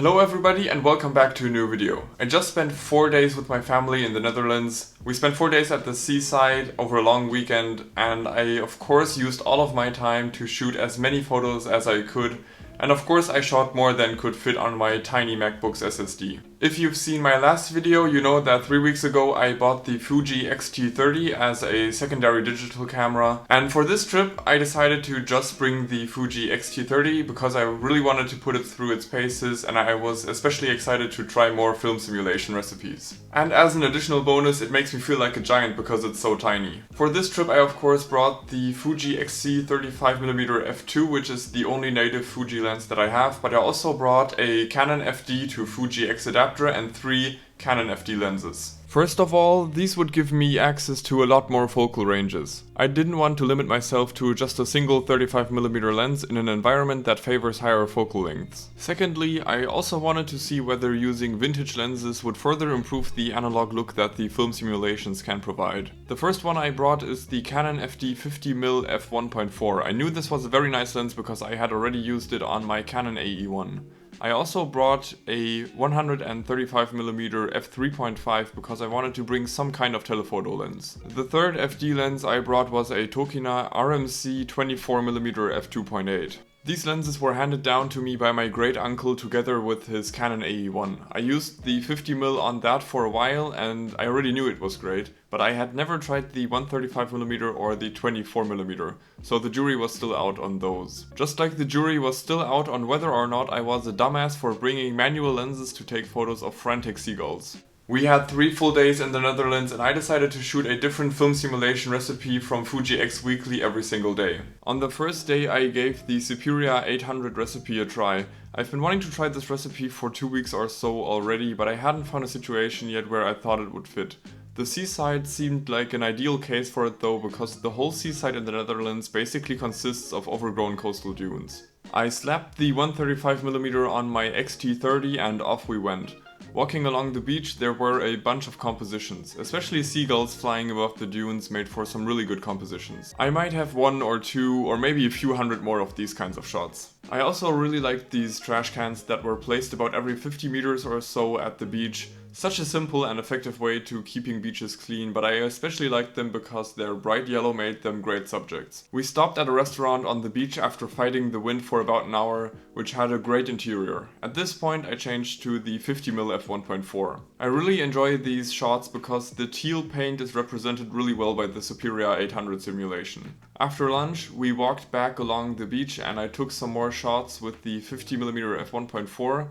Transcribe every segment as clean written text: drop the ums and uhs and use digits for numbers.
Hello everybody and welcome back to a new video. I just spent 4 days with my family in the Netherlands. We spent 4 days at the seaside over a long weekend, and I of course used all of my time to shoot as many photos as I could. And of course I shot more than could fit on my tiny MacBook's SSD. If you've seen my last video, you know that 3 weeks ago I bought the Fuji X-T30 as a secondary digital camera. And for this trip I decided to just bring the Fuji X-T30 because I really wanted to put it through its paces, and I was especially excited to try more film simulation recipes. And as an additional bonus, it makes me feel like a giant because it's so tiny. For this trip I of course brought the Fuji X-C35mm f2, which is the only native Fuji lens that I have, but I also brought a Canon FD to Fuji X adapter and 3 Canon FD lenses. First of all, these would give me access to a lot more focal ranges. I didn't want to limit myself to just a single 35mm lens in an environment that favors higher focal lengths. Secondly, I also wanted to see whether using vintage lenses would further improve the analog look that the film simulations can provide. The first one I brought is the Canon FD 50mm f1.4. I knew this was a very nice lens because I had already used it on my Canon AE1. I also brought a 135mm f3.5 because I wanted to bring some kind of telephoto lens. The third FD lens I brought was a Tokina RMC 24mm f2.8. These lenses were handed down to me by my great uncle together with his Canon AE1. I used the 50mm on that for a while and I already knew it was great, but I had never tried the 135mm or the 24mm, so the jury was still out on those. Just like the jury was still out on whether or not I was a dumbass for bringing manual lenses to take photos of frantic seagulls. We had 3 full days in the Netherlands and I decided to shoot a different film simulation recipe from FujiXWeekly every single day. On the first day I gave the Superior 800 recipe a try. I've been wanting to try this recipe for 2 weeks or so already, but I hadn't found a situation yet where I thought it would fit. The seaside seemed like an ideal case for it though, because the whole seaside in the Netherlands basically consists of overgrown coastal dunes. I slapped the 135mm on my X-T30 and off we went. Walking along the beach there were a bunch of compositions, especially seagulls flying above the dunes made for some really good compositions. I might have 1 or 2 or maybe a few hundred more of these kinds of shots. I also really liked these trash cans that were placed about every 50 meters or so at the beach. Such a simple and effective way to keeping beaches clean, but I especially liked them because their bright yellow made them great subjects. We stopped at a restaurant on the beach after fighting the wind for about an hour, which had a great interior. At this point I changed to the 50mm f1.4. I really enjoy these shots because the teal paint is represented really well by the Superior 800 simulation. After lunch we walked back along the beach and I took some more shots with the 50mm f1.4.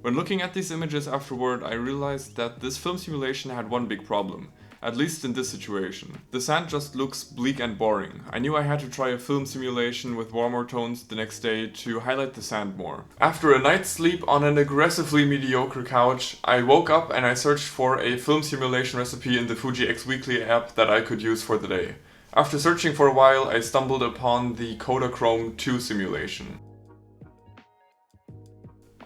When looking at these images afterward, I realized that this film simulation had one big problem, at least in this situation. The sand just looks bleak and boring. I knew I had to try a film simulation with warmer tones the next day to highlight the sand more. After a night's sleep on an aggressively mediocre couch, I woke up and I searched for a film simulation recipe in the FujiXWeekly app that I could use for the day. After searching for a while, I stumbled upon the Kodachrome 2 simulation.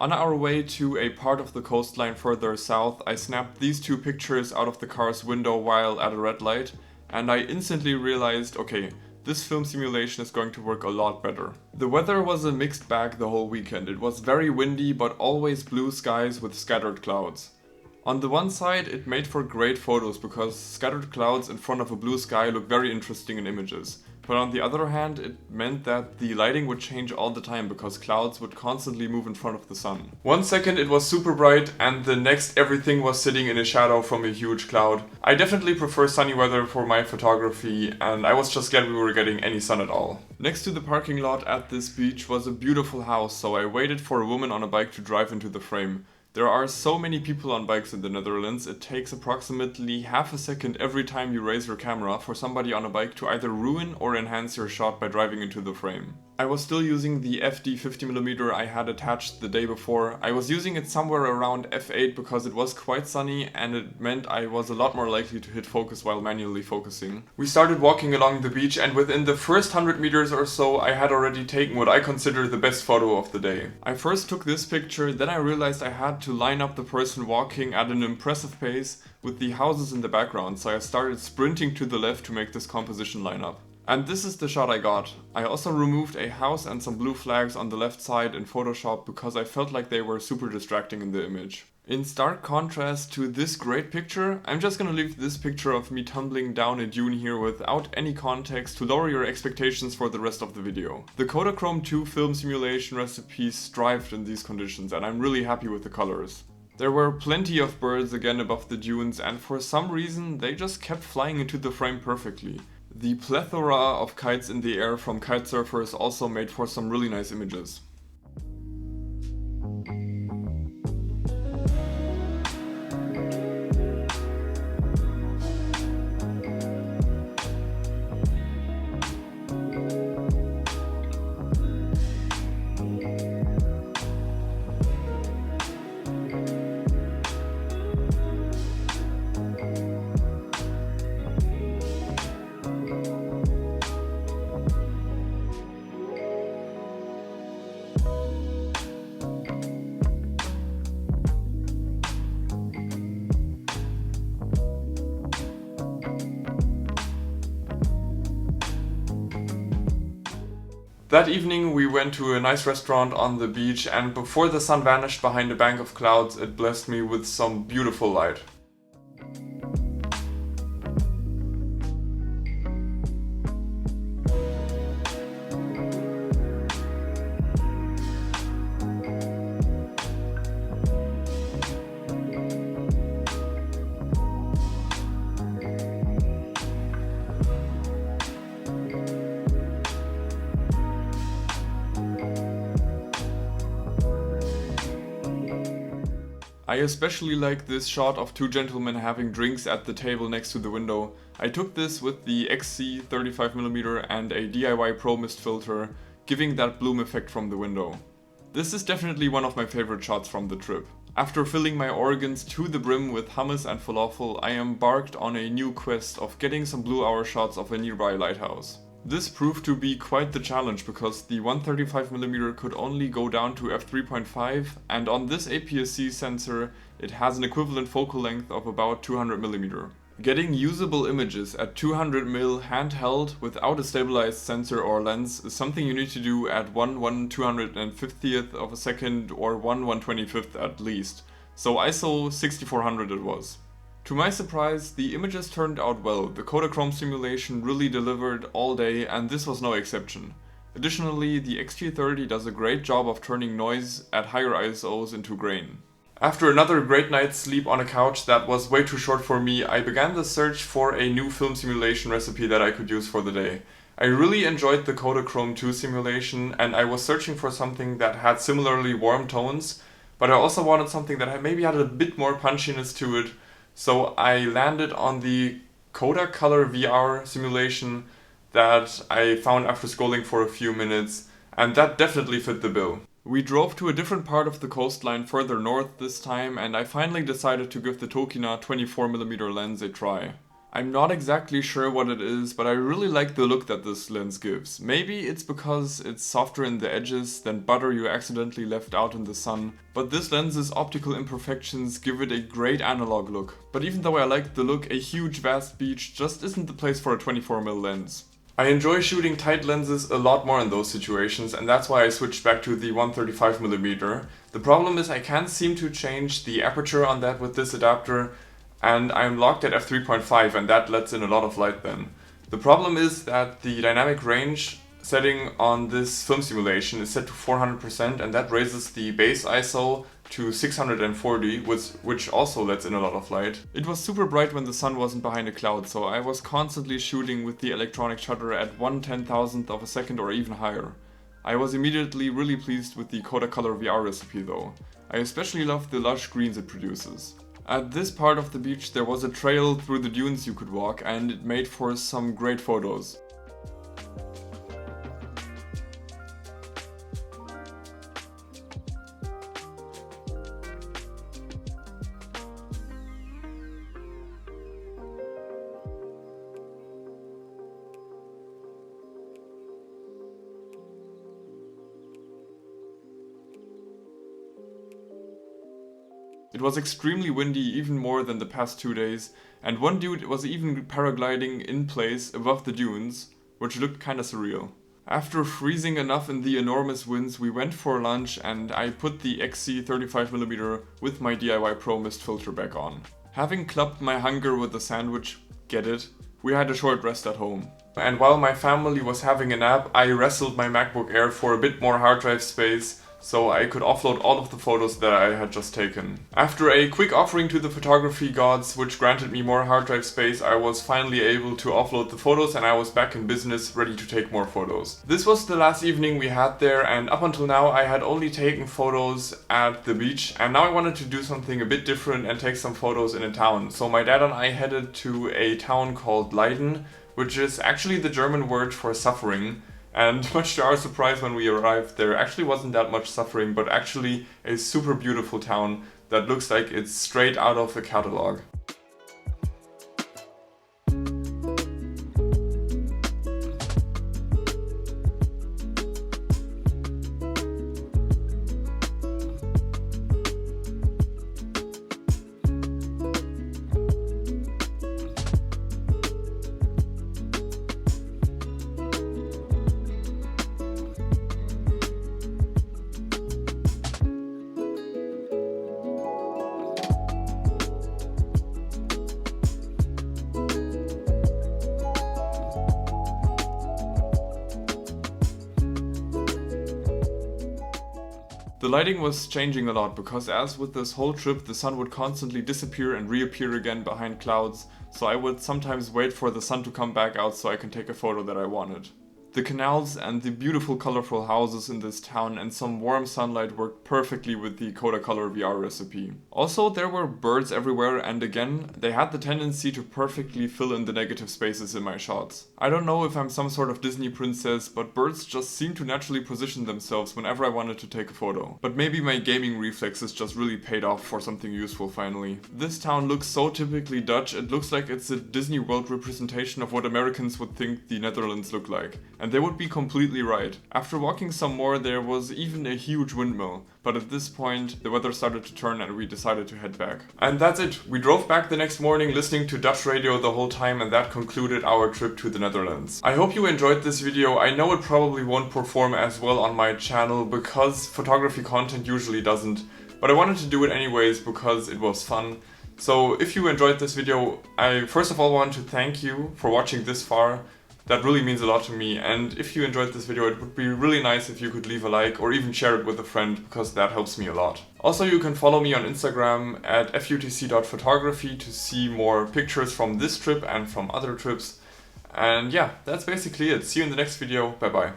On our way to a part of the coastline further south, I snapped these 2 pictures out of the car's window while at a red light, and I instantly realized, okay, this film simulation is going to work a lot better. The weather was a mixed bag the whole weekend. It was very windy, but always blue skies with scattered clouds. On the one side, it made for great photos because scattered clouds in front of a blue sky look very interesting in images. But on the other hand, it meant that the lighting would change all the time because clouds would constantly move in front of the sun. 1 second it was super bright and the next everything was sitting in a shadow from a huge cloud. I definitely prefer sunny weather for my photography and I was just glad we were getting any sun at all. Next to the parking lot at this beach was a beautiful house, so I waited for a woman on a bike to drive into the frame. There are so many people on bikes in the Netherlands, it takes approximately half a second every time you raise your camera for somebody on a bike to either ruin or enhance your shot by driving into the frame. I was still using the FD 50mm I had attached the day before. I was using it somewhere around f8 because it was quite sunny and it meant I was a lot more likely to hit focus while manually focusing. We started walking along the beach and within the first 100 meters or so I had already taken what I consider the best photo of the day. I first took this picture, then I realized I had to line up the person walking at an impressive pace with the houses in the background, so I started sprinting to the left to make this composition line up. And this is the shot I got. I also removed a house and some blue flags on the left side in Photoshop because I felt like they were super distracting in the image. In stark contrast to this great picture, I'm just gonna leave this picture of me tumbling down a dune here without any context to lower your expectations for the rest of the video. The Kodachrome 2 film simulation recipe strived in these conditions and I'm really happy with the colors. There were plenty of birds again above the dunes and for some reason they just kept flying into the frame perfectly. The plethora of kites in the air from kitesurfers also made for some really nice images. That evening we went to a nice restaurant on the beach and before the sun vanished behind a bank of clouds it blessed me with some beautiful light. I especially like this shot of two gentlemen having drinks at the table next to the window. I took this with the XC 35mm and a DIY Pro Mist filter, giving that bloom effect from the window. This is definitely one of my favorite shots from the trip. After filling my organs to the brim with hummus and falafel, I embarked on a new quest of getting some blue hour shots of a nearby lighthouse. This proved to be quite the challenge because the 135mm could only go down to f3.5 and on this APS-C sensor it has an equivalent focal length of about 200mm. Getting usable images at 200mm handheld without a stabilized sensor or lens is something you need to do at 1/250th of a second or 1/125th at least, so ISO 6400 it was. To my surprise, the images turned out well. The Kodachrome simulation really delivered all day and this was no exception. Additionally, the X-T30 does a great job of turning noise at higher ISOs into grain. After another great night's sleep on a couch that was way too short for me, I began the search for a new film simulation recipe that I could use for the day. I really enjoyed the Kodachrome 2 simulation and I was searching for something that had similarly warm tones, but I also wanted something that maybe had a bit more punchiness to it. So I landed on the Kodacolor VR simulation that I found after scrolling for a few minutes, and that definitely fit the bill. We drove to a different part of the coastline further north this time, and I finally decided to give the Tokina 24mm lens a try. I'm not exactly sure what it is, but I really like the look that this lens gives. Maybe it's because it's softer in the edges than butter you accidentally left out in the sun, but this lens's optical imperfections give it a great analog look. But even though I like the look, a huge vast beach just isn't the place for a 24mm lens. I enjoy shooting tight lenses a lot more in those situations, and that's why I switched back to the 135mm. The problem is I can't seem to change the aperture on that with this adapter, and I'm locked at f3.5 and that lets in a lot of light then. The problem is that the dynamic range setting on this film simulation is set to 400% and that raises the base ISO to 640, which also lets in a lot of light. It was super bright when the sun wasn't behind a cloud, so I was constantly shooting with the electronic shutter at 1/10,000th of a second or even higher. I was immediately really pleased with the Kodacolor VR recipe though. I especially love the lush greens it produces. At this part of the beach there was a trail through the dunes you could walk and it made for some great photos. It was extremely windy, even more than the past 2 days, and one dude was even paragliding in place above the dunes, which looked kinda surreal. After freezing enough in the enormous winds, we went for lunch and I put the XC 35mm with my DIY Pro mist filter back on. Having clubbed my hunger with a sandwich, get it, we had a short rest at home. And while my family was having a nap, I wrestled my MacBook Air for a bit more hard drive space so I could offload all of the photos that I had just taken. After a quick offering to the photography gods, which granted me more hard drive space, I was finally able to offload the photos and I was back in business, ready to take more photos. This was the last evening we had there, and up until now I had only taken photos at the beach, and now I wanted to do something a bit different and take some photos in a town. So my dad and I headed to a town called Leiden, which is actually the German word for suffering. And much to our surprise, when we arrived, there actually wasn't that much suffering, but actually a super beautiful town that looks like it's straight out of a catalog. The lighting was changing a lot because, as with this whole trip, the sun would constantly disappear and reappear again behind clouds, so I would sometimes wait for the sun to come back out so I can take a photo that I wanted. The canals and the beautiful colorful houses in this town and some warm sunlight worked perfectly with the Kodacolor VR recipe. Also, there were birds everywhere, and again, they had the tendency to perfectly fill in the negative spaces in my shots. I don't know if I'm some sort of Disney princess, but birds just seem to naturally position themselves whenever I wanted to take a photo. But maybe my gaming reflexes just really paid off for something useful finally. This town looks so typically Dutch, it looks like it's a Disney World representation of what Americans would think the Netherlands look like. And they would be completely right. After walking some more, there was even a huge windmill, but at this point the weather started to turn and we decided to head back. And that's it. We drove back the next morning listening to Dutch radio the whole time, and that concluded our trip to the Netherlands. I hope you enjoyed this video. I know it probably won't perform as well on my channel because photography content usually doesn't, but I wanted to do it anyways because it was fun. So if you enjoyed this video, I first of all want to thank you for watching this far. That really means a lot to me, and if you enjoyed this video, it would be really nice if you could leave a like or even share it with a friend, because that helps me a lot. Also, you can follow me on Instagram at FUTC.photography to see more pictures from this trip and from other trips. And yeah, that's basically it. See you in the next video. Bye bye.